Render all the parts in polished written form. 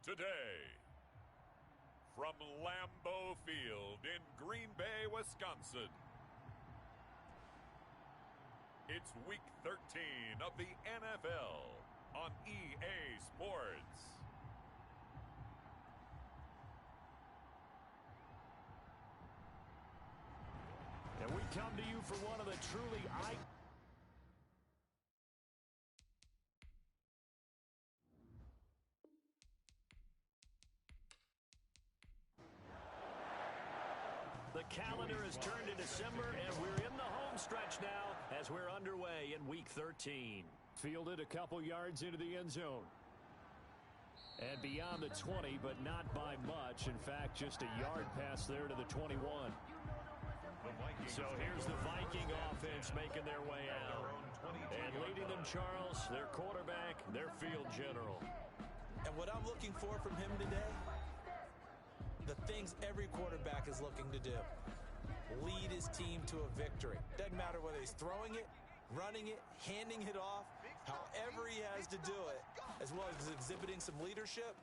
Today, from Lambeau Field in Green Bay, Wisconsin, it's Week 13 of the NFL on EA Sports. And we come to you for one of the truly The calendar has turned to December, and we're in the home stretch now as we're underway in Week 13. Fielded a couple yards into the end zone. And beyond the 20, but not by much. In fact, just a yard pass there to the 21. So here's the Viking offense making their way out. And leading them, Charles, their quarterback, their field general. And what I'm looking for from him today, the things every quarterback is looking to do. Lead his team to a victory. Doesn't matter whether he's throwing it, running it, handing it off, however he has to do it, as well as exhibiting some leadership,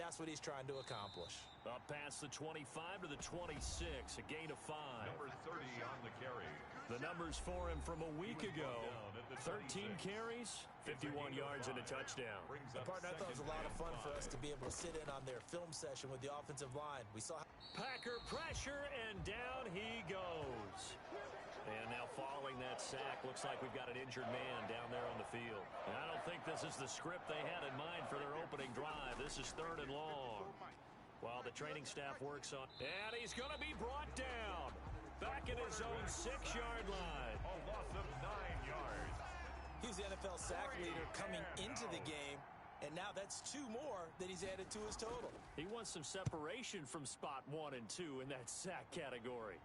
that's what he's trying to accomplish. Up past the 25 to the 26, a gain of 5. Number 30 on the carry. The numbers for him from a week ago. 13 carries, 51 yards and a touchdown. And partner, I thought it was a lot of fun for us to be able to sit in on their film session with the offensive line. We saw Packer pressure, and down he goes. And now following that sack, looks like we've got an injured man down there on the field. And I don't think this is the script they had in mind for their opening drive. This is 3rd and long. While the training staff works on. And he's going to be brought down. Back in his own 6-yard line. A loss of 9 yards. he's the NFL sack leader coming into the game. And now that's 2 more that he's added to his total. He wants some separation from spot 1 and 2 in that sack category.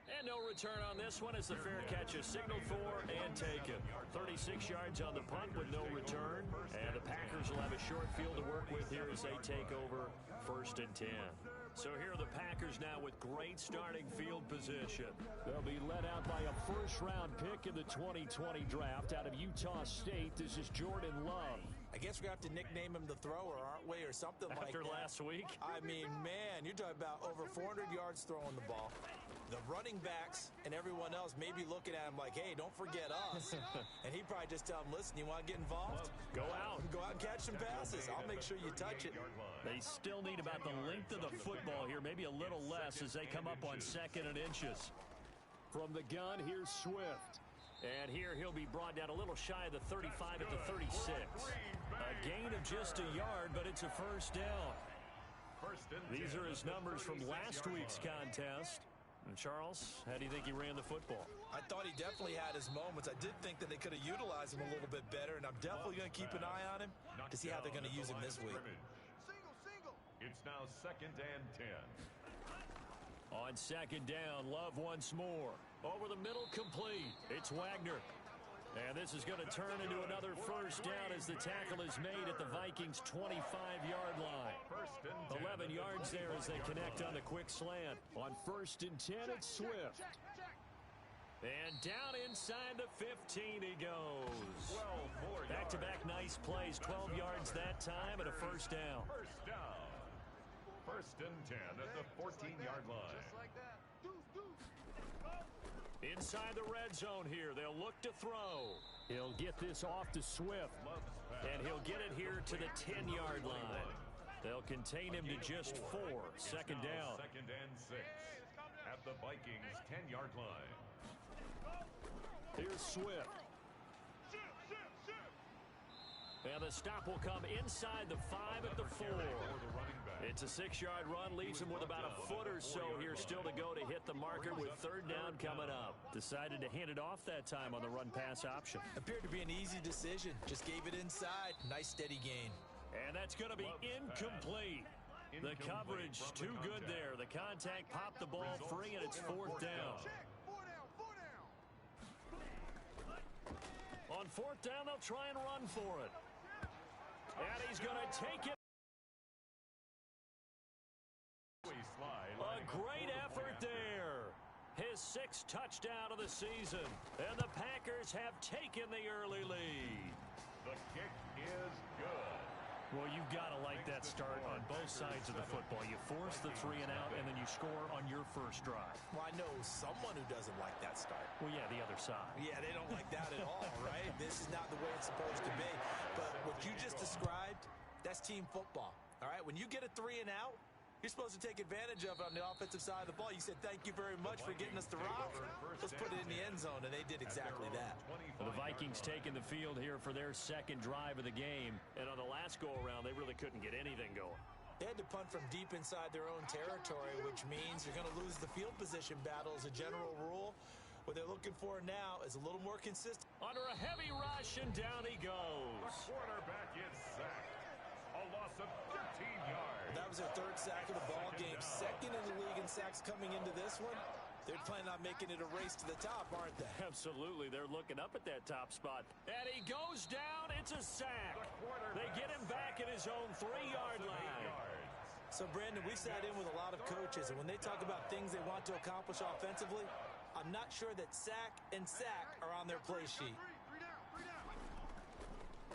And no return on this one as the fair catch is signaled for and taken. 36 yards on the punt with no return. And the Packers will have a short field to work with here as they take over 1st and 10. So here are the Packers now with great starting field position. They'll be led out by a first-round pick in the 2020 draft out of Utah State. This is Jordan Love. I guess we're going to have to nickname him the thrower, aren't we, or something like that. After last week? I mean, man, you're talking about over 400 yards throwing the ball. The running backs and everyone else may be looking at him like, hey, don't forget us. And he'd probably just tell him, listen, you want to get involved? Go out. Go out and catch some passes. I'll make sure you touch it. They still need about the length of the football here, maybe a little less as they come up on 2nd and inches. From the gun, here's Swift. And here he'll be brought down a little shy of the 35 at the 36. A gain of just a yard, but it's a first down. These are his numbers from last week's contest. And Charles, how do you think he ran the football? I thought he definitely had his moments. I did think that they could have utilized him a little bit better, and I'm definitely going to keep an eye on him to see how they're going to use him this week. It's now 2nd and 10. On 2nd down, Love once more. Over the middle, complete. It's Wagner. And this is going to turn into another first down as the tackle is made at the Vikings' 25-yard line. 11 yards there as they connect on the quick slant. On 1st and 10, it's Swift. And down inside the 15 he goes. Back-to-back nice plays, 12 yards that time and a first down. 1st and 10 at the 14-yard line. Inside the red zone here, they'll look to throw. He'll get this off to Swift, and he'll get it here to the 10-yard line. They'll contain him to just 4. 2nd down. 2nd and 6 at the Vikings' 10-yard line. Here's Swift. And the stop will come inside the 5 at the 4. It's a 6-yard run, leaves him with about a foot or so here still to go to hit the marker with 3rd down coming up. Decided to hand it off that time on the run-pass option. Appeared to be an easy decision. Just gave it inside. Nice steady gain. And that's going to be incomplete. The coverage too good there. The contact popped the ball free, and it's 4th down. On 4th down, they'll try and run for it. And he's going to take it. A great effort there. His 6th touchdown of the season. And the Packers have taken the early lead. The kick is good. Well, you've got to like that start on both sides of the football. You force the 3 and out, and then you score on your first drive. Well, I know someone who doesn't like that start. Well, yeah, the other side. Yeah, they don't like that at all, right? This is not the way it's supposed to be. But what you just described, that's team football, all right? When you get a 3 and out, you're supposed to take advantage of it on the offensive side of the ball. You said, thank you very much for getting us the rock. Let's put it in the end zone, and they did exactly that. Well, the Vikings taking the field here for their second drive of the game. And on the last go-around, they really couldn't get anything going. They had to punt from deep inside their own territory, which means you're going to lose the field position battle as a general rule. What they're looking for now is a little more consistent. Under a heavy rush, and down he goes. The quarterback is sacked. A loss of 13 yards. That was their third sack of the ball game. Second in the league in sacks coming into this one. They're planning on making it a race to the top, aren't they? Absolutely. They're looking up at that top spot. And he goes down. It's a sack. They get him back at his own 3-yard line. So, Brandon, we sat in with a lot of coaches, and when they talk about things they want to accomplish offensively, I'm not sure that sack and sack are on their play sheet.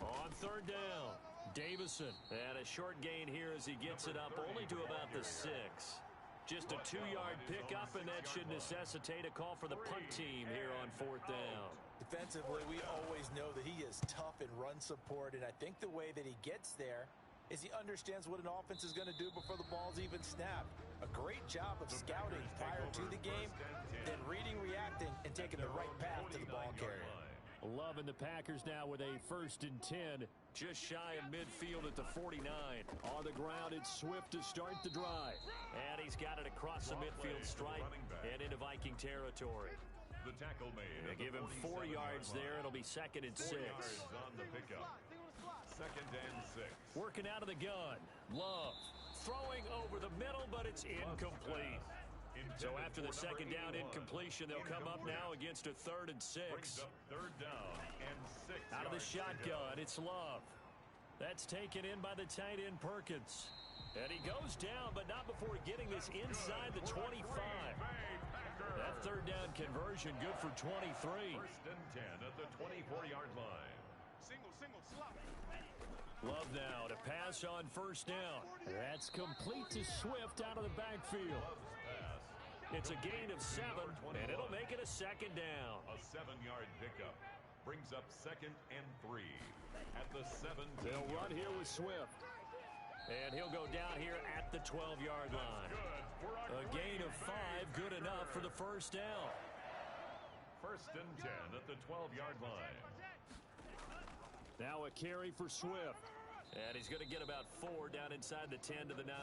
On third down, Davison. And a short gain here as he gets it up only to about the 6. Just a 2-yard pickup, and that should necessitate a call for the punt team here on fourth down. Defensively, we always know that he is tough in run support, and I think the way that he gets there is he understands what an offense is going to do before the ball's even snapped. A great job of scouting prior to the game, then reading, reacting, and taking the right path to the ball carrier. Loving the Packers now with a 1st and 10, just shy of midfield at the 49. On the ground, it's Swift to start the drive. And he's got it across the midfield stripe and into Viking territory. The tackle made. They give him 4 yards there. It'll be 2nd and 6. 4 yards on the pickup. 2nd and 6. Working out of the gun. Love throwing over the middle, but it's incomplete. So after the 2nd down incompletion, they'll come up now against a 3rd and 6. 3rd down and 6. Out of the shotgun, it's Love. That's taken in by the tight end Perkins. And he goes down, but not before getting this inside the 25. That 3rd down conversion good for 23. 1st and 10 at the 24-yard line. Single, slot. Love now to pass on 1st down. That's complete to Swift out of the backfield. It's a gain of 7, and it'll make it a 2nd down. A 7-yard pickup brings up 2nd and 3 at the 17. They'll run here with Swift. And he'll go down here at the 12-yard line. A gain of 5, good enough for the 1st down. 1st and 10 at the 12-yard line. Now a carry for Swift. And he's going to get about 4 down inside the 10 to the 9.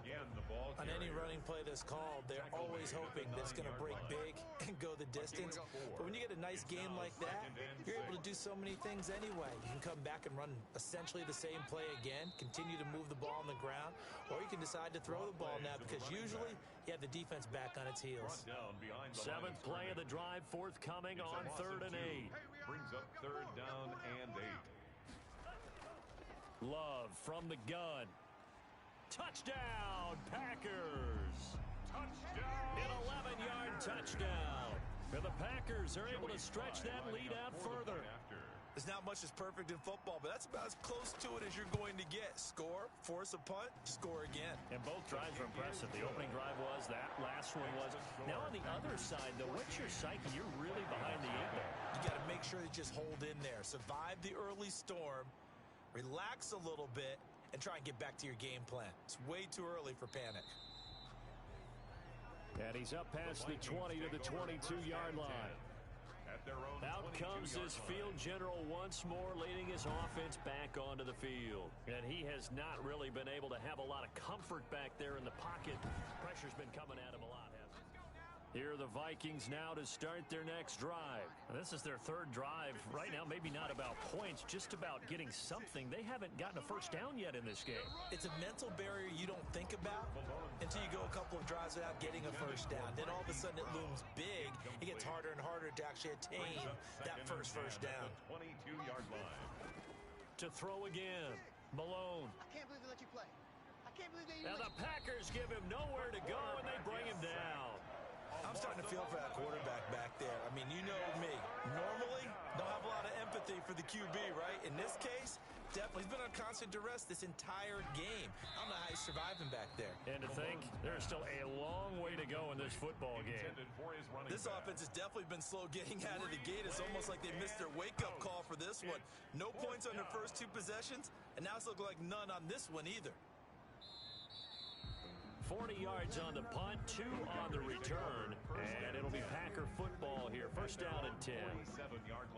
Again, the ball on any running play that's called, they're always hoping that it's going to break big and go the distance. But when you get a nice game like that, you're able to do so many things anyway. You can come back and run essentially the same play again, continue to move the ball on the ground, or you can decide to throw the ball now because usually you have the defense back on its heels. 7th play of the drive, forthcoming on 3rd and 8. Brings up 3rd down and 8. Love from the gun. Touchdown, Packers. Touchdown. An 11-yard touchdown. And the Packers are able to stretch that lead out further. There's not much that's perfect in football, but that's about as close to it as you're going to get. Score, force a punt, score again. And both drives were impressive. The opening drive was, that last one was. Now on the other side, though, what's your psyche? You're really behind the 8 ball. You got to make sure you just hold in there. Survive the early storm. Relax a little bit and try and get back to your game plan. It's way too early for panic. And he's up past the 20 to the 22-yard line. Out comes this field general once more, leading his offense back onto the field. And he has not really been able to have a lot of comfort back there in the pocket. Pressure's been coming at him a lot, hasn't it? Here are the Vikings now to start their next drive. This is their 3rd drive. Right now, maybe not about points, just about getting something. They haven't gotten a 1st down yet in this game. It's a mental barrier you don't think about until you go a couple of drives without getting a 1st down. Then all of a sudden it looms big. It gets harder and harder to actually attain that first down. 22-yard line. To throw again, Malone. I can't believe they let you play. I can't believe they Now the Packers give him nowhere to go, and they bring him down. I'm starting to feel for that quarterback back there. I mean, you know me. Normally, don't have a lot of empathy for the QB, right? In this case, definitely he's been on constant duress this entire game. I don't know how he's surviving back there. And to think, there's still a long way to go in this football game. This offense has definitely been slow getting out of the gate. It's almost like they missed their wake-up call for this one. No points on their first 2 possessions, and now it's looking like none on this one either. 40 yards on the punt, 2 on the return, and it'll be Packer football here. First down and 10.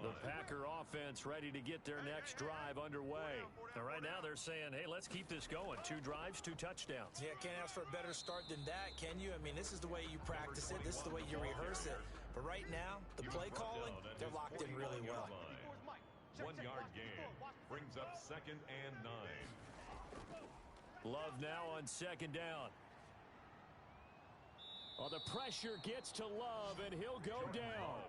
The Packer offense ready to get their next drive underway. And right now they're saying, hey, let's keep this going. 2 drives, 2 touchdowns. Yeah, can't ask for a better start than that, can you? I mean, this is the way you practice it. This is the way you rehearse it. But right now, the play calling, they're locked in really well. 1-yard gain brings up 2nd and 9. Love now on 2nd down. Oh, the pressure gets to Love, and he'll go down.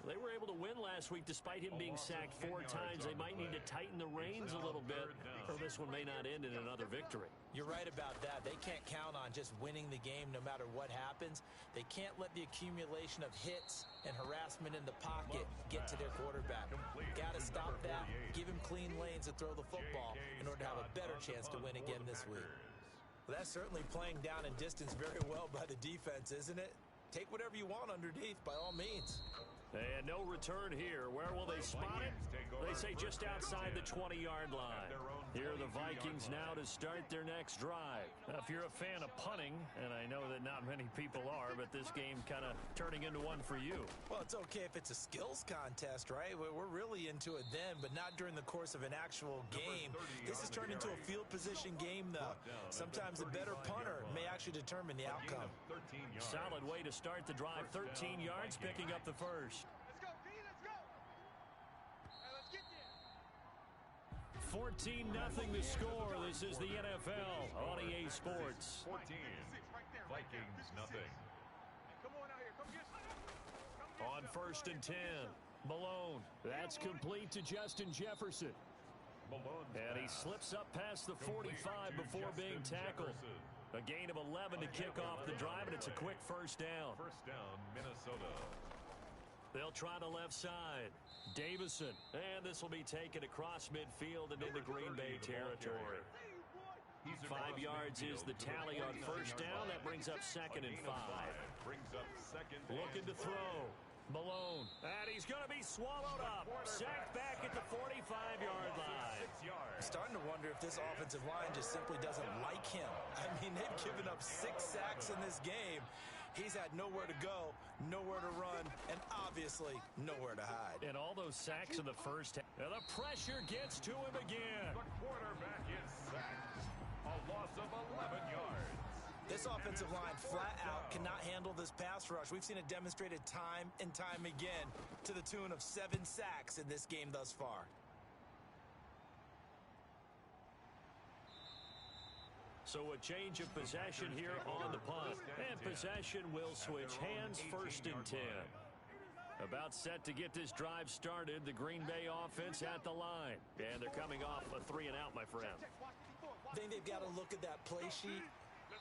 They were able to win last week despite him being sacked 4 times. They might need to tighten the reins a little bit, or this one may not end in another victory. You're right about that. They can't count on just winning the game no matter what happens. They can't let the accumulation of hits and harassment in the pocket get to their quarterback. Got to stop that, give him clean lanes to throw the football in order to have a better chance to win again this week. Well, that's certainly playing down in distance very well by the defense, isn't it? Take whatever you want underneath, by all means. And no return here. Where will they spot it? They say just outside the 20-yard line. Here are the Vikings now to start their next drive. Now, if you're a fan of punting, and I know that not many people are, but this game kind of turning into one for you. Well, it's okay if it's a skills contest, right? We're really into it then, but not during the course of an actual game. This has turned into a field position game, though. Sometimes a better punter may actually determine the outcome. Solid way to start the drive. 13 yards, picking up the first. 14-0 the score. This is the NFL on EA Sports. 14. Vikings nothing. On 1st and 10. Malone. That's complete to Justin Jefferson. And he slips up past the 45 before being tackled. A gain of 11 to kick off the drive, and it's a quick first down. First down, Minnesota. They'll try the left side. Davison. And this will be taken across midfield and into Green Bay territory. 5 yards is the tally on first down. That brings up 2nd and 5. Looking to throw. Malone. And he's going to be swallowed up. Sacked back at the 45-yard line. I'm starting to wonder if this offensive line just simply doesn't like him. I mean, they've given up 6 sacks in this game. He's had nowhere to go, nowhere to run, and obviously nowhere to hide. And all those sacks in the first half. And the pressure gets to him again. The quarterback is sacked. A loss of 11 yards. This offensive line flat out cannot handle this pass rush. We've seen it demonstrated time and time again to the tune of 7 sacks in this game thus far. So a change of possession here on the punt. And possession will switch hands. 1st and 10. About set to get this drive started. The Green Bay offense at the line. And they're coming off a 3-and-out, my friend. I think they've got to look at that play sheet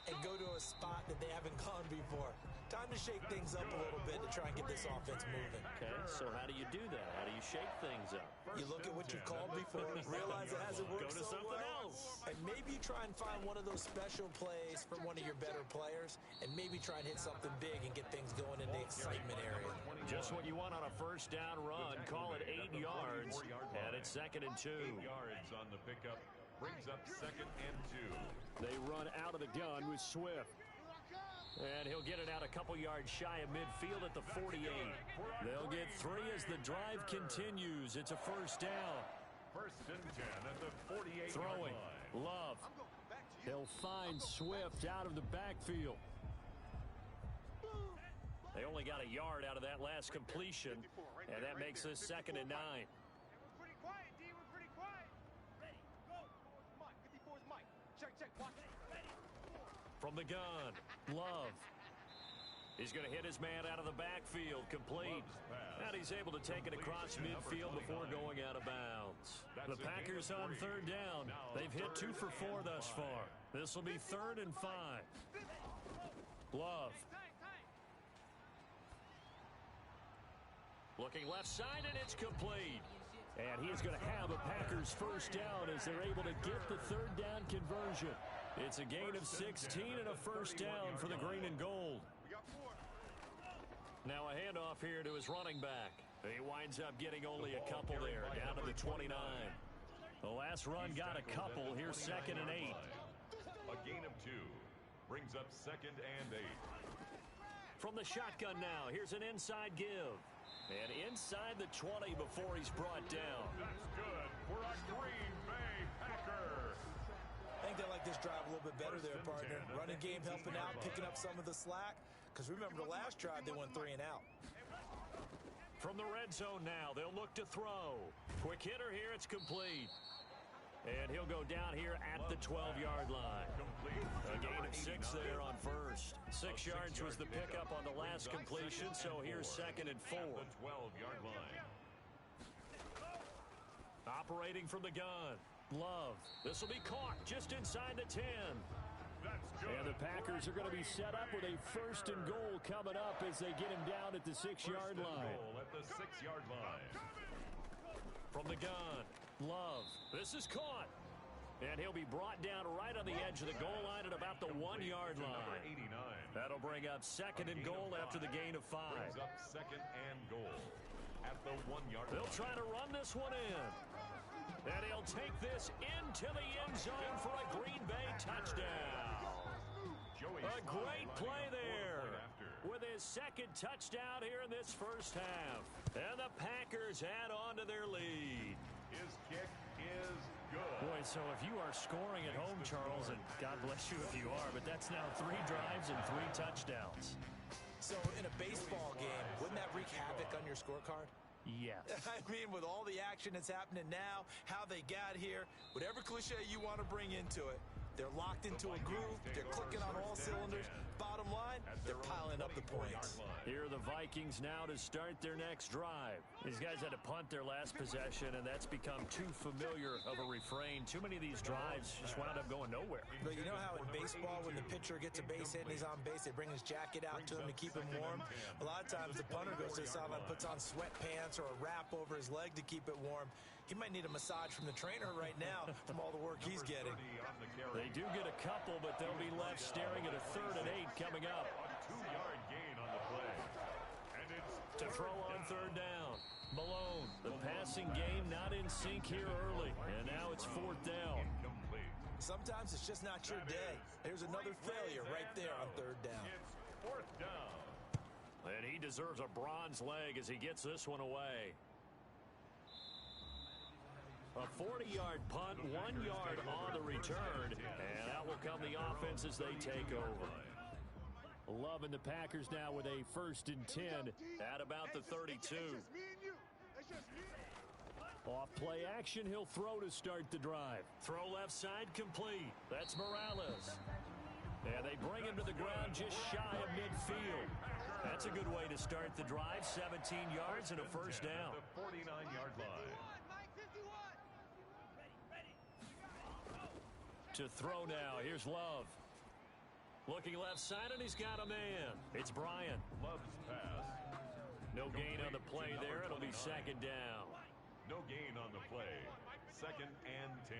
and go to a spot that they haven't gone before. Time to shake things up a little bit to try and get this offense moving. Okay, so how do you do that? How do you shake things up? You look at what you've called before, realize it hasn't worked Go to so something well, else. and maybe try and find one of those special plays from one of your better players, and maybe try and hit something big and get things going in the excitement area. Just what you want on a first down run. Call it 8 yards, and it's 2nd and 2. 8 yards on the pickup. Brings up 2nd and 2. They run out of the gun with Swift. And he'll get it out a couple yards shy of midfield at the 48. They'll get 3 as the drive continues. It's a first down. 1st and 10 at the 48-yard Throwing. line. Love. He'll find Swift out of the backfield. They only got a yard out of that last completion, and that makes this 2nd and 9. From the gun, Love. He's going to hit his man out of the backfield, complete. And he's able to take it across midfield before going out of bounds. The Packers on 3rd down. They've hit 2 for 4 thus far. This will be 3rd and 5. Love Looking left side, and it's complete. And he is going to have a Packers first down as they're able to get the third down conversion. It's a gain of 16 and a first down for the green and gold. Now a handoff here to his running back. He winds up getting only a couple there, down to the 29. The last run got a couple. Here's 2nd and 8. A gain of 2 brings up 2nd and 8. From the shotgun now, here's an inside give. And inside the 20 before he's brought down. That's good for a Green Bay Packer. I think they like this drive a little bit better there, partner. Running game helping out, picking up some of the slack. Because remember the last drive, they went 3 and out. From the red zone now, they'll look to throw. Quick hitter here, it's complete. And he'll go down here at the 12-yard line. A gain of 6 there on first. 6 yards was the pickup on the last completion, so here's 2nd and 4. The 12-yard line. Operating from the gun. Love. This will be caught just inside the 10. And the Packers are going to be set up with a 1st and goal coming up as they get him down at the 6-yard line. At the 6-yard line. From the gun, Love. This is caught. And he'll be brought down right on the edge of the goal line at about the 1-yard line. That'll bring up 2nd and goal after the gain of 5. Brings up 2nd and goal at the 1-yard line. They'll try to run this one in. And he'll take this into the end zone for a Green Bay touchdown. A great play there with his 2nd touchdown here in this first half. And the Packers add on to their lead. His kick is good. Boy, so if you are scoring at home, Charles, and God bless you if you are, but that's now 3 drives and 3 touchdowns. So in a baseball game, wouldn't that wreak havoc on your scorecard? Yes. I mean, with all the action that's happening now, how they got here, whatever cliche you want to bring into it, they're locked into a groove, they're clicking on all cylinders. Bottom line, they're piling up the points. Here are the Vikings now to start their next drive. These guys had to punt their last possession, and that's become too familiar of a refrain. Too many of these drives just wound up going nowhere. But you know how in baseball, when the pitcher gets a base hit and he's on base, they bring his jacket out to him to keep him warm? A lot of times the punter goes to the sideline, puts on sweatpants or a wrap over his leg to keep it warm. He might need a massage from the trainer right now from all the work he's getting. They do get a couple, but they'll be left staring at a 3rd and 8 coming up. A 2-yard gain on the play. And it's to throw on 3rd down. Malone, the passing game not in sync here early. And now it's 4th down. Sometimes it's just not your day. There's another failure right there on 3rd down. It's 4th down. And he deserves a bronze leg as he gets this one away. A 40-yard punt, 1 yard on the return, and out will come the offense as they take over. Love and the Packers now with a 1st and 10 at about the 32. Off play action, he'll throw to start the drive. Throw left side complete. That's Morales. And they bring him to the ground just shy of midfield. That's a good way to start the drive. 17 yards and a 1st down. The 49-yard line. To throw now. Here's Love. Looking left side, and he's got a man. It's Bryant. Love's pass. No gain on the play there. It'll be 2nd down. No gain on the play. 2nd and 10.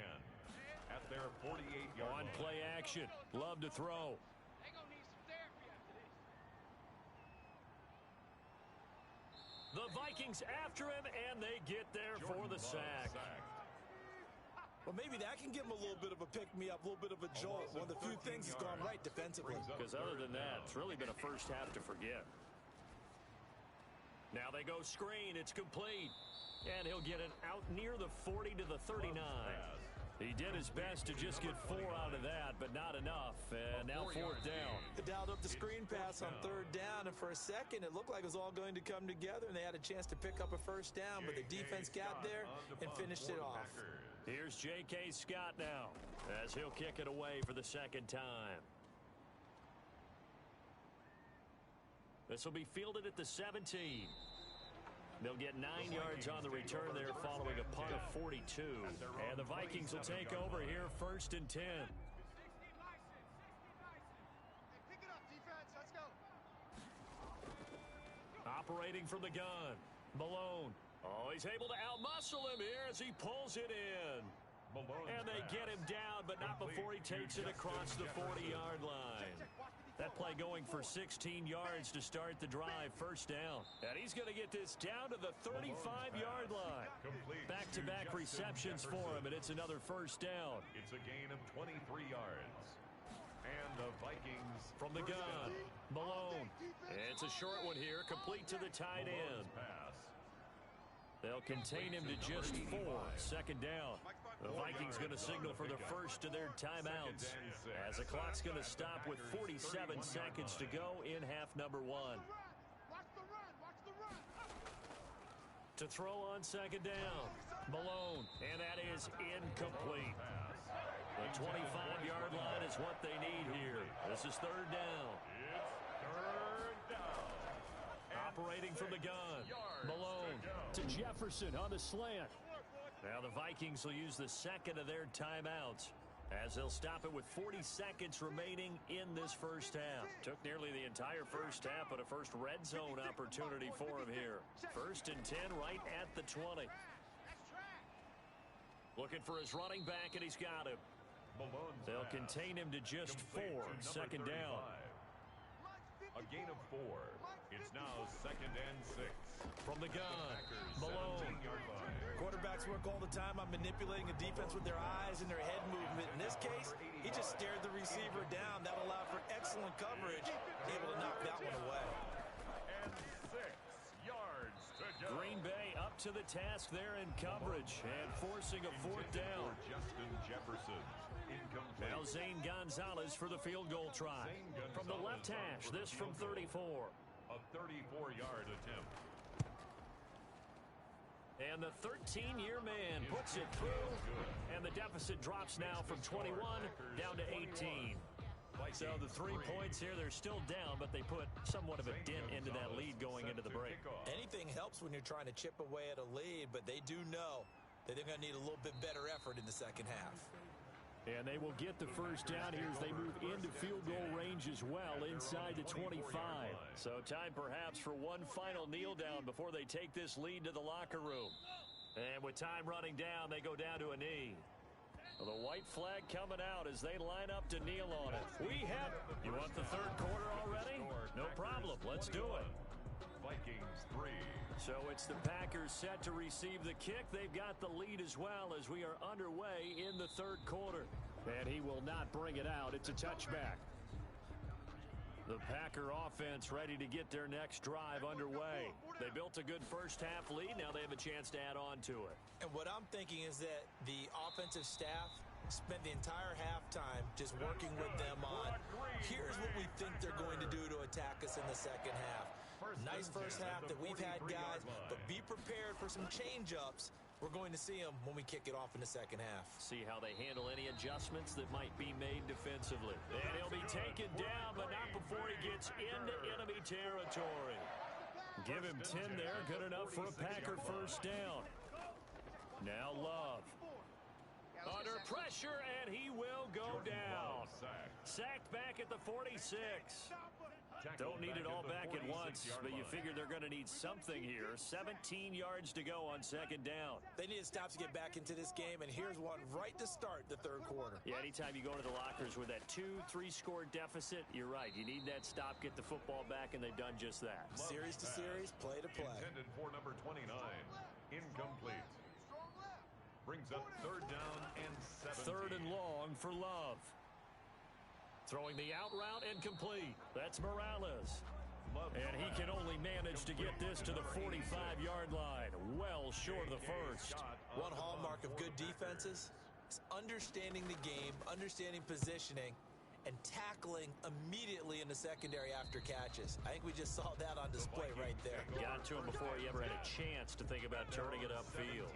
At their 48-yard line. On play action. Love to throw. The Vikings after him, and they get there for the sack. Well, maybe that can give him a little bit of a pick-me-up, a little bit of a jolt. One of the few things that's gone right defensively. Because other than that, it's really been a first half to forget. Now they go screen. It's complete. And he'll get it out near the 40 to the 39. He did his best to just get 4 out of that, but not enough. And now 4th down. They dialed up the screen pass on 3rd down, and for a second, it looked like it was all going to come together, and they had a chance to pick up a 1st down, but the defense got there and finished it off. Here's J.K. Scott now as he'll kick it away for the 2nd time. This will be fielded at the 17. They'll get 9 yards on the return there following a punt of 42. And the Vikings will take over here 1st and 10. Operating from the gun. Malone. Oh, he's able to outmuscle him here as he pulls it in. And they get him down, but not before he takes it across the 40-yard line. That play going for 16 yards to start the drive, first down. And he's going to get this down to the 35-yard line. Back-to-back receptions for him, and it's another first down. It's a gain of 23 yards. And the Vikings from the gun. Malone. It's a short one here, complete to the tight end. They'll contain him to just 4. Second down. The Vikings going to signal for the first of their timeouts as the clock's going to stop with 47 seconds to go in half number 1. To throw on second down. Malone, and that is incomplete. The 25-yard line is what they need here. This is third down. Operating from the gun. Malone to Jefferson on the slant. Now the Vikings will use the second of their timeouts as they'll stop it with 40 seconds remaining in this first half. Took nearly the entire first half, but a first red zone opportunity for him here. First and 10 right at the 20. Looking for his running back, and he's got him. They'll contain him to just 4. Second down. A gain of 4. It's now second and 6. From the gun, Malone. Quarterbacks work all the time on manipulating a defense with their eyes and their head movement. In this case, he just stared the receiver down. That allowed for excellent coverage. Able to knock that one away. And 6 yards to go. Green Bay up to the task there in coverage and forcing a fourth down. Justin Jefferson. Incomplete. Now Zane Gonzalez for the field goal try. From the left hash, this from 34. A 34-yard attempt. And the 13-year man puts it through, and the deficit drops now from 21 down to 18. So the 3 points here, they're still down, but they put somewhat of a dent into that lead going into the break. Anything helps when you're trying to chip away at a lead, but they do know that they're going to need a little bit better effort in the second half. And they will get the first down here as they move into field goal range as well, inside the 25. So time perhaps for one final kneel down before they take this lead to the locker room. And with time running down, they go down to a knee. The white flag coming out as they line up to kneel on it. We have... You want the third quarter already? No problem. Let's do it. Vikings 3. So it's the Packers set to receive the kick. They've got the lead as well as we are underway in the third quarter. And he will not bring it out. It's a touchback. The Packer offense ready to get their next drive underway. They built a good first half lead. Now they have a chance to add on to it. And what I'm thinking is that the offensive staff spent the entire halftime just working with them on, here's what we think they're going to do to attack us in the second half. Nice first half that we've had, guys, but be prepared for some change-ups. We're going to see them when we kick it off in the second half. See how they handle any adjustments that might be made defensively. And he'll be taken down, but not before he gets into enemy territory. Give him 10 there, good enough for a Packer first down. Now Love. Under pressure, and he will go down. Sacked back at the 46. Don't need it all back at once, but you figure they're going to need something here. 17 yards to go on second down. They need a stop to get back into this game, and here's one right to start the third quarter. Yeah, anytime you go to the lockers with that 2-3 score deficit, you're right. You need that stop, get the football back, and they've done just that. Series to series, play to play. Intended for number 29. Incomplete. Brings up third down and 17. Third and long for Love. Throwing the out route and complete. That's Morales. And he can only manage to get this to the 45-yard line. Well short of the first. One hallmark of good defenses is understanding the game, understanding positioning, and tackling immediately in the secondary after catches. I think we just saw that on display right there. Got to him before he ever had a chance to think about turning it upfield.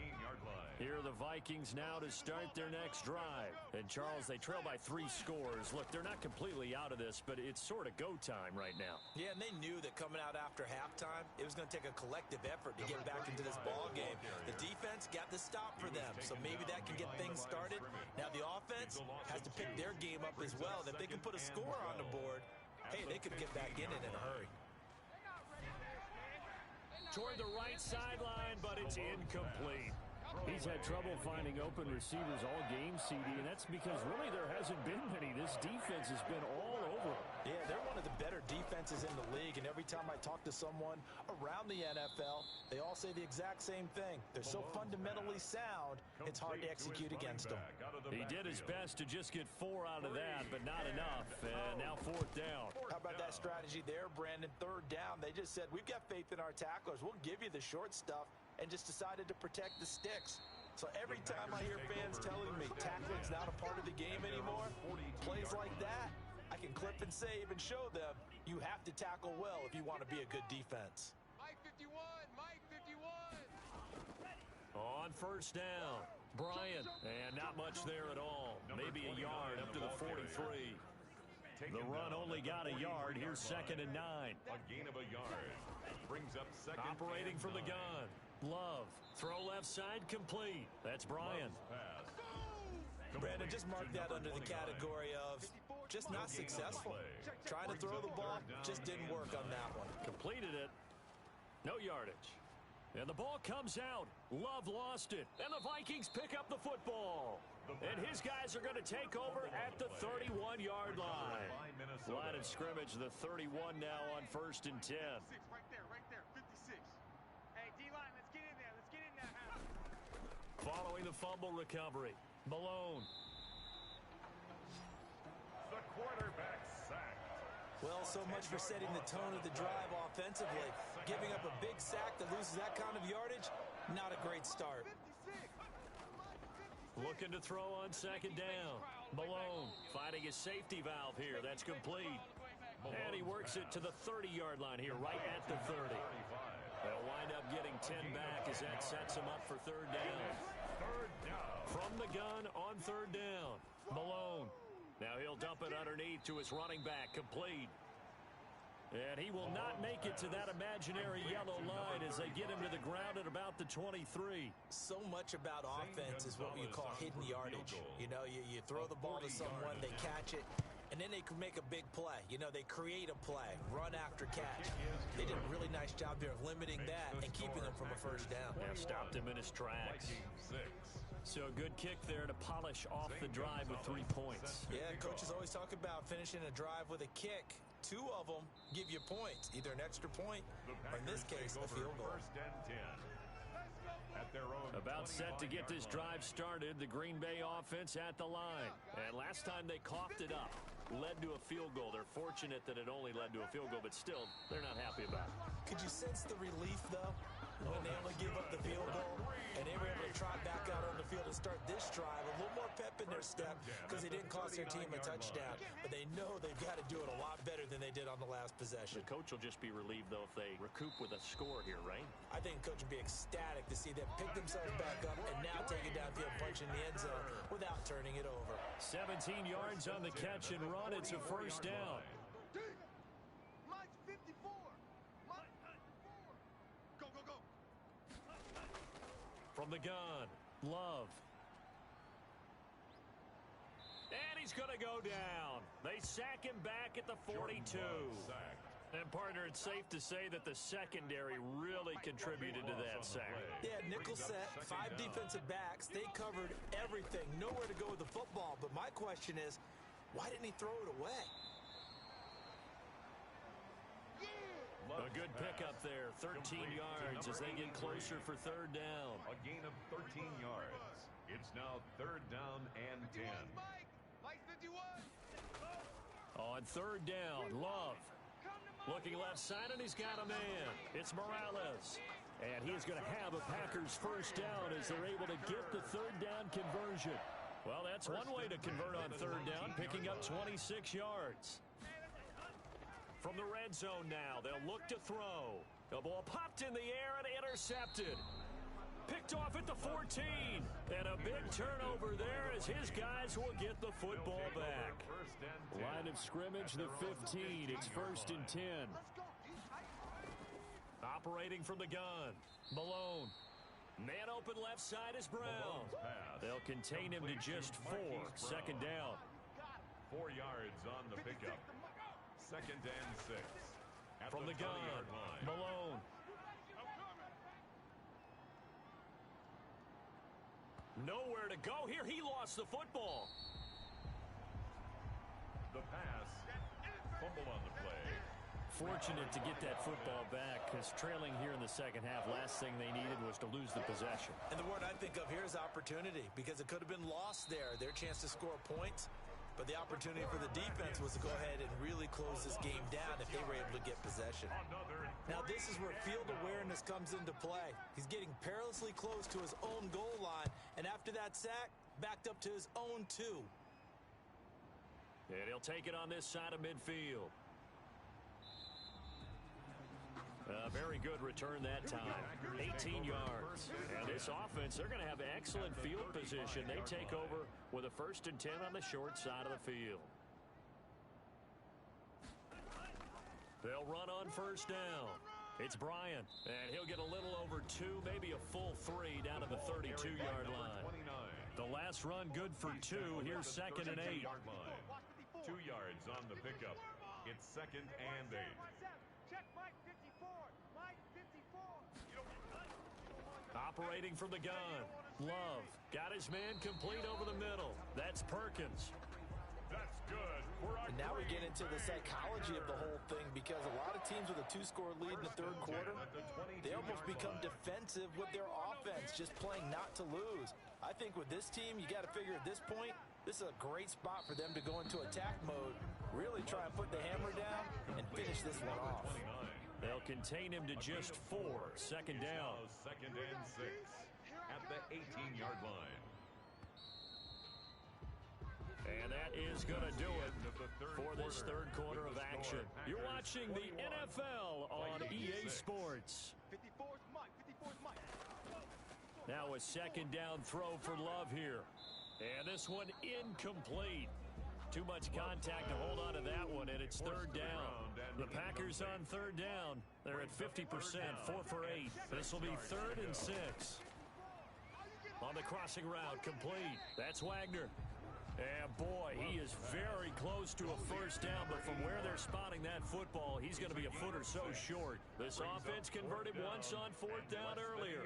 Here are the Vikings now to start their next drive. And, Charles, they trail by 3 scores. Look, they're not completely out of this, but it's sort of go time right now. Yeah, and they knew that coming out after halftime, it was going to take a collective effort to get back into this ball game. The defense got the stop for them, so maybe that can get things started. Now the offense has to pick their game up as well. And if they can put a score on the board, hey, they could get back in it in a hurry. Toward the right right sideline, but it's incomplete. He's had trouble finding open receivers all game, CD, and that's because really there hasn't been many. This defense has been all over him. Yeah, they're one of the better defenses in the league, and every time I talk to someone around the NFL, they all say the exact same thing. They're so fundamentally sound, it's hard to execute against them. He did his best to just get 4 out of that, but not enough. And now 4th down. How about that strategy there, Brandon? 3rd down. They just said, we've got faith in our tacklers. We'll give you the short stuff, and just decided to protect the sticks. So every time I hear fans telling me tackling's not a part of the game anymore, plays like that, I can clip and save and show them you have to tackle well if you want to be a good defense. Mike 51, Mike 51. On 1st down, Bryant, and not much there at all. Maybe a yard up to the 43. The run only got a yard. Here's 2nd and 9. A gain of a yard. Brings up 2nd. Operating from the 9. gun. Love. Throw left side complete. That's Bryant. Brandon, just mark that under the category of just not successful. Trying to throw the ball, just didn't work on that one. Completed it. No yardage. And the ball comes out. Love lost it. And the Vikings pick up the football. And his guys are going to take over at the 31-yard line. Line of scrimmage, the 31 now on 1st and 10. Right there, 56. Hey, D-line, let's get in there. Let's get in there. Following the fumble recovery, Malone. The quarterback sacked. Well, so much for setting the tone of the drive offensively. Giving up a big sack that loses that kind of yardage, not a great start. Looking to throw on 2nd down. Malone finding his safety valve here. That's complete. And he works it to the 30-yard line here, right at the 30. They'll wind up getting 10 back as that sets him up for 3rd down. From the gun on 3rd down. Malone. Now he'll dump it underneath to his running back, complete. And he will not make it to that imaginary yellow line as they get him to the ground at about the 23. So much about offense is what you call hidden yardage. You know, you throw the ball to someone, they catch it, and then they can make a big play. You know, they create a play, run after catch. They did a really nice job there of limiting that and keeping him from a 1st down. Yeah, stopped him in his tracks. So a good kick there to polish off the drive with 3 points. Yeah, coaches always talk about finishing a drive with a kick. 2 of them give you points, either an extra point or, in this case, a field goal. About set to get this drive started, the Green Bay offense at the line. And last time they coughed it up, led to a field goal. They're fortunate that it only led to a field goal, but still, they're not happy about it. Could you sense the relief, though, when they only give up the field goal and they were able to trot back out on the field and start this drive? A little more pep in their step because they didn't cost their team a touchdown, but they know they've got to do it a lot better than they did on the last possession. The coach will just be relieved, though, if they recoup with a score here, right? I think coach would be ecstatic to see them pick themselves back up and now take it downfield, punch in the end zone without turning it over. 17 yards on the catch and run. It's a 1st down. Mike's 54. Mike 54. Go, go, go. From the gun, Love. And he's going to go down. They sack him back at the 42. And, partner, it's safe to say that the secondary really contributed to that sack. Yeah, nickel set, 5 defensive backs. They covered everything. Nowhere to go with the football. But my question is, why didn't he throw it away? A good pickup there, 13 yards as they get closer for 3rd down. A gain of 13 yards. It's now 3rd down and 10. Mike 51. On 3rd down, Love. Looking left side, and he's got a man. It's Morales. And he is going to have a Packers 1st down as they're able to get the 3rd down conversion. Well, that's one way to convert on 3rd down, picking up 26 yards. From the red zone now, they'll look to throw. The ball popped in the air and intercepted. Picked off at the 14. And a big turnover there as his guys will get the football back. Line of scrimmage, the 15. It's 1st and 10. Operating from the gun, Malone. Man open left side is Brown. They'll contain him to just 4. 2nd down. 4 yards on the pickup. 2nd and 6. From the gun, Malone. Nowhere to go here. He lost the football. The pass. Fumble on the play. Fortunate to get that football back, because trailing here in the second half, last thing they needed was to lose the possession. And the word I think of here is opportunity, because it could have been lost there, their chance to score points. But the opportunity for the defense was to go ahead and really close this game down if they were able to get possession. Now this is where field awareness comes into play. He's getting perilously close to his own goal line, and after that sack, backed up to his own 2. And he'll take it on this side of midfield. A very good return that time. 18 yards. And this offense, they're going to have excellent field position. They take over with a 1st and 10 on the short side of the field. They'll run on 1st down. It's Bryant, and he'll get a little over 2, maybe a full 3 down to the 32-yard line. The last run good for 2. Here's 2nd and 8. 2 yards on the pickup. It's 2nd and 8. Check Mike 54. Mike 54. Operating from the gun. Love got his man complete over the middle. That's Perkins. That's good. And now we get into the psychology of the whole thing, because a lot of teams with a 2-score lead in the 3rd quarter, they almost become defensive with their offense, just playing not to lose. I think with this team, you got to figure at this point, this is a great spot for them to go into attack mode, really try and put the hammer down and finish this one off. They'll contain him to just 4. 2nd down. 2nd and 6 at the 18-yard line. And that is going to do it for this 3rd quarter of action. You're watching the NFL on EA Sports. 54's Mike. 54's Mike. Now a 2nd down throw for Love here. And this one incomplete. Too much contact to hold on to that one, and it's 3rd down. The Packers on 3rd down. They're at 50%, 4 for 8. This will be 3rd and 6. On the crossing route, complete. That's Wagner. And boy, he is very close to a 1st down, but from where they're spotting that football, he's going to be a foot or so short. This offense converted once on 4th down earlier.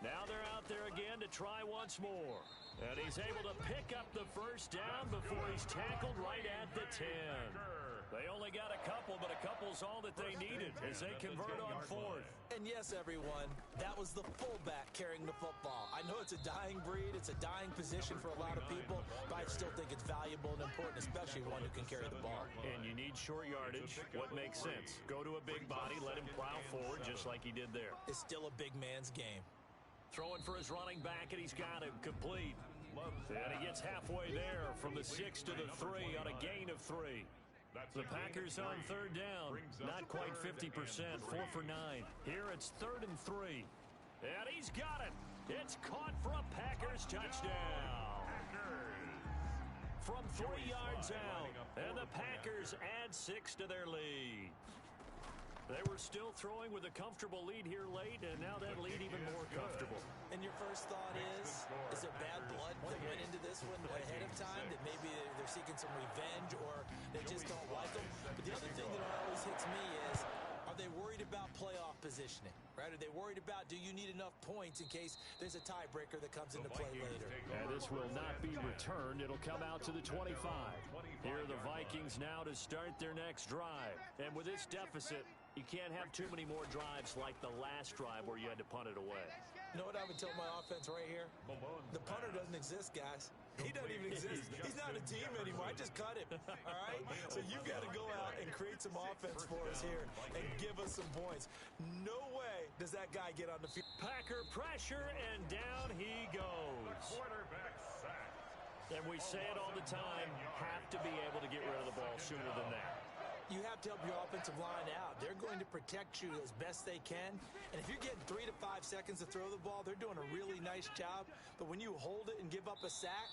Now they're out there again to try once more. And he's able to pick up the 1st down before he's tackled right at the 10. They only got a couple, but a couple's all that they needed as they convert on 4th. And yes, everyone, that was the fullback carrying the football. I know it's a dying breed, it's a dying position for a lot of people, but I still think it's valuable and important, especially one who can carry the ball. And you need short yardage. What makes sense? Go to a big body, let him plow forward just like he did there. It's still a big man's game. Throwing for his running back, and he's got him complete. And he gets halfway there from the 6 to the 3 on a gain of 3. The Packers on 3rd down, not quite 50%, 4 for 9. Here it's 3rd and 3. And he's got it. It's caught for a Packers touchdown. From 3 yards out, and the Packers add 6 to their lead. They were still throwing with a comfortable lead here late, and now that lead even more comfortable. And your first thought is there bad blood that went into this one ahead of time, that maybe they're seeking some revenge or they just don't like them? But the other thing that always hits me is, are they worried about playoff positioning, right? Are they worried about, do you need enough points in case there's a tiebreaker that comes into play later? And this will not be returned. It'll come out to the 25. Here are the Vikings now to start their next drive. And with this deficit, you can't have too many more drives like the last drive where you had to punt it away. You know what I would tell my offense right here? The punter doesn't exist, guys. He doesn't even exist. He's not a team anymore. I just cut him. All right? So you've got to go out and create some offense for us here and give us some points. No way does that guy get on the field. Packer pressure, and down he goes. Quarterback sacked. And we say it all the time, have to be able to get rid of the ball sooner than that. You have to help your offensive line out. They're going to protect you as best they can. And if you're getting 3 to 5 seconds to throw the ball, they're doing a really nice job. But when you hold it and give up a sack,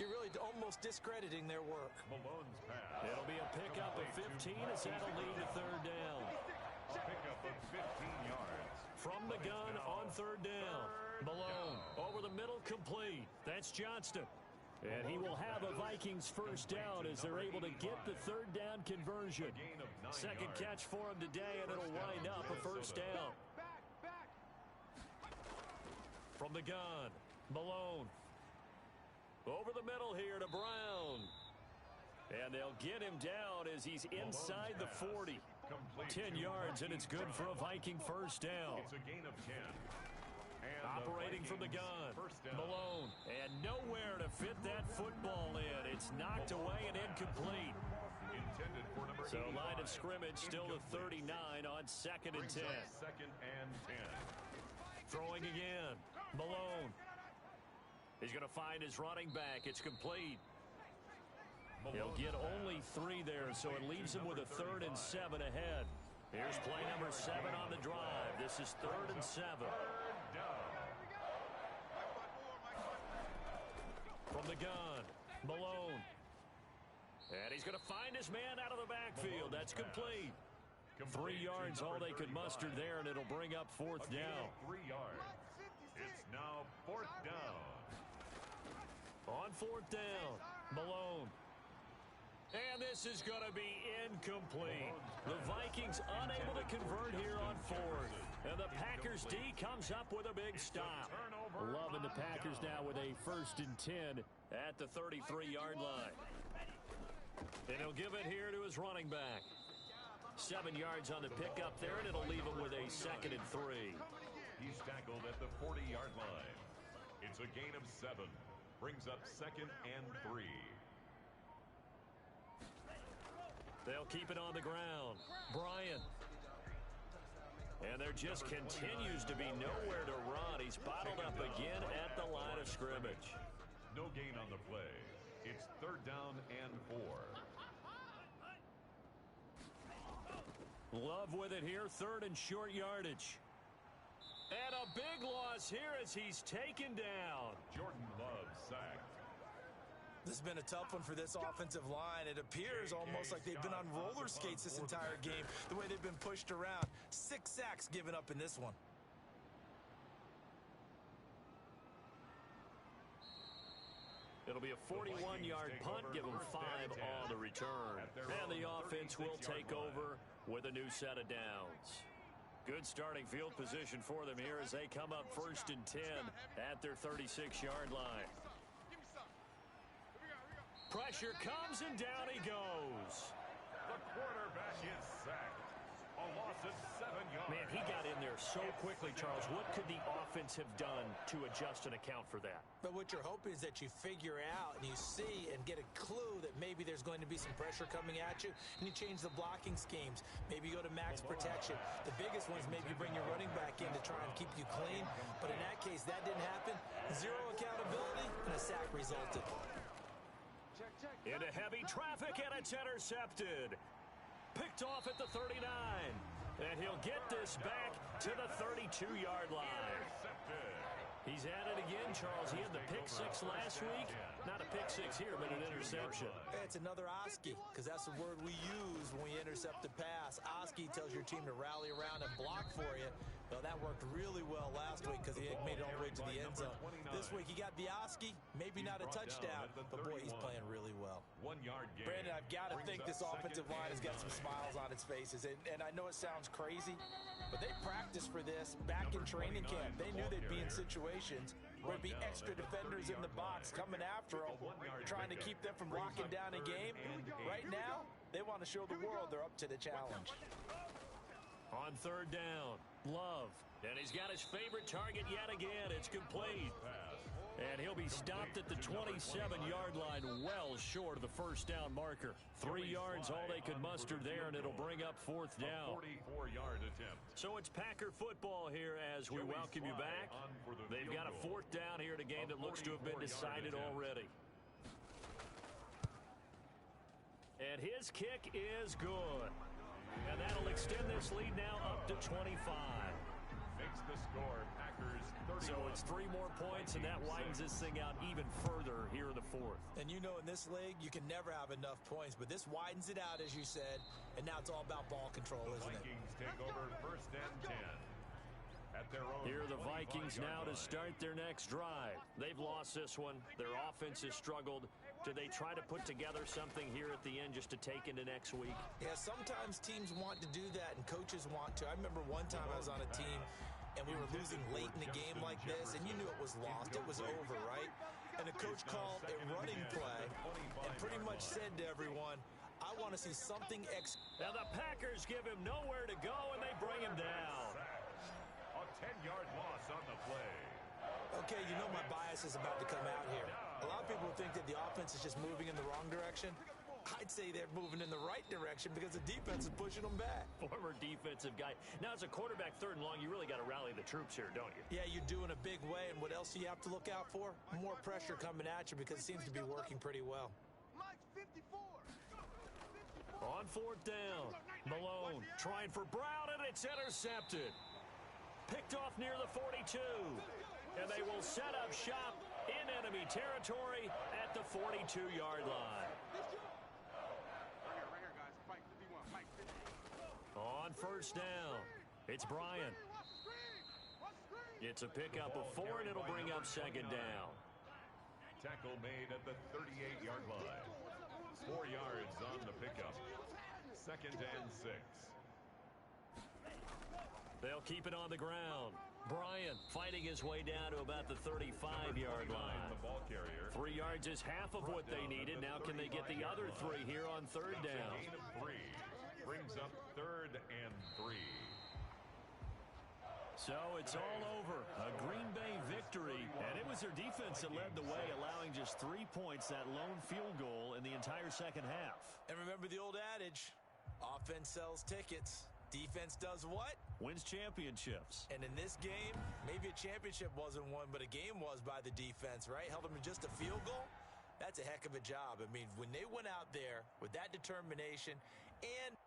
you're really almost discrediting their work. Malone's pass. It'll be a pickup of 15 as that'll lead to 3rd down. A pickup of 15 yards. From the gun on 3rd down. Malone over the middle, complete. That's Johnston. And he will have a Vikings 1st down as they're able to get the 3rd down conversion. 2nd catch for him today, and it'll wind up a 1st down. From the gun, Malone. Over the middle here to Brown. And they'll get him down as he's inside the 40. 10 yards, and it's good for a Viking first down. It's a gain of 10. And operating from the gun. Malone. And nowhere to fit that football in. It's knocked away and incomplete. Intended for number So 85. line of scrimmage still to 39 on 2nd and 10. Second and 10. Throwing again. Malone. He's going to find his running back. It's complete. He'll get only 3 there, so it leaves him with a 3rd and 7 ahead. Here's play number 7 on the drive. This is 3rd and 7. From the gun, Malone. And he's going to find his man out of the backfield. That's complete. 3 yards, all they could muster there, and it'll bring up 4th down. 3 yards. It's now 4th down. On 4th down, Malone. And this is going to be incomplete. The Vikings unable to convert here on 4th. And the Packers D comes up with a big stop. Loving the Packers now with a 1st and 10 at the 33-yard line. And he'll give it here to his running back. 7 yards on the pickup there, and it'll leave him with a 2nd and 3. He's tackled at the 40-yard line. It's a gain of 7. Brings up 2nd and 3. They'll keep it on the ground. Bryant. And there just continues to be nowhere to run. He's bottled up again at the line of scrimmage. No gain on the play. It's 3rd down and 4. Love with it here, 3rd and short yardage. And a big loss here as he's taken down. Jordan Love sacked. This has been a tough one for this offensive line. It appears almost like they've been on roller skates this entire game, the way they've been pushed around. 6 sacks given up in this one. It'll be a 41-yard punt, give them 5 on the return. And the offense will take over with a new set of downs. Good starting field position for them here as they come up 1st and 10 at their 36-yard line. Pressure comes, and down he goes. The quarterback is sacked. A loss of 7 yards. Man, he got in there so quickly, Charles. What could the offense have done to adjust and account for that? But what you're hoping is that you figure out and you see and get a clue that maybe there's going to be some pressure coming at you, and you change the blocking schemes. Maybe you go to max protection. The biggest ones, maybe you bring your running back in to try and keep you clean. But in that case, that didn't happen. 0 accountability, and a sack resulted. Into heavy traffic, and it's intercepted. Picked off at the 39. And he'll get this back to the 32-yard line. He's at it again, Charles. He had the pick 6 last week. Not a pick 6 here, but an interception. It's another Oski, because that's the word we use when we intercept a pass. Oski tells your team to rally around and block for you. Well, that worked really well last week because he had made it all the way to the end zone. This week he got the Oski, maybe not a touchdown, but boy, he's playing really well. 1 yard gain. Brandon, I've got to think this offensive line has got some smiles on its faces, and I know it sounds crazy, but they practiced for this back in training camp. They knew they'd be in situations where it'd be extra defenders in the box coming after them, trying to keep them from locking down a game. Right now, they want to show the world they're up to the challenge. On 3rd down, Love. And he's got his favorite target yet again. It's complete. And he'll be stopped at the 27-yard line, well short of the 1st down marker. 3 yards, all they could muster there, and it'll bring up 4th down. 44-yard attempt. So it's Packer football here as we welcome you back. They've got a 4th down here in a game that looks to have been decided already. And his kick is good. And that'll extend this lead now up to 25. Makes the score Packers 31. So it's 3 more points, and that widens this thing out even further here in the 4th. And you know, in this league, you can never have enough points, but this widens it out, as you said, and now it's all about ball control, isn't it? Vikings take over 1st and 10. At their own Here are the Vikings now to start their next drive. They've lost this one. Their offense has struggled. Do they try to put together something here at the end just to take into next week? Yeah, sometimes teams want to do that and coaches want to. I remember one time I was on a team and we were losing late in the game like this, and you knew it was lost, it was over, right? And the coach called a running play and pretty much said to everyone, I want to see something Now the Packers give him nowhere to go, and they bring him down. A 10-yard loss on the play. Okay, you know my bias is about to come out here. A lot of people think that the offense is just moving in the wrong direction. I'd say they're moving in the right direction because the defense is pushing them back. Former defensive guy. Now, as a quarterback, 3rd and long, you really got to rally the troops here, don't you? Yeah, you do in a big way, and what else do you have to look out for? More pressure coming at you because it seems to be working pretty well. On 4th down, Malone trying for Brown, and it's intercepted. Picked off near the 42. And they will set up shop in enemy territory at the 42-yard line. On 1st down, it's Bryant. It's a pickup of 4, and it'll bring up 2nd down. Tackle made at the 38-yard line. 4 yards on the pickup. 2nd and 6. They'll keep it on the ground. Bryant fighting his way down to about the 35-yard line. The ball carrier. 3 yards is half of what they needed. Now can they get the other 3 here on 3rd down? Gain of 3. Brings up 3rd and 3. So it's all over. A Green Bay victory. And it was their defense that led the way, allowing just 3 points, that lone field goal in the entire second half. And remember the old adage, offense sells tickets. Defense does what? Wins championships. And in this game, maybe a championship wasn't won, but a game was by the defense, right? Held them to just a field goal. That's a heck of a job. I mean, when they went out there with that determination and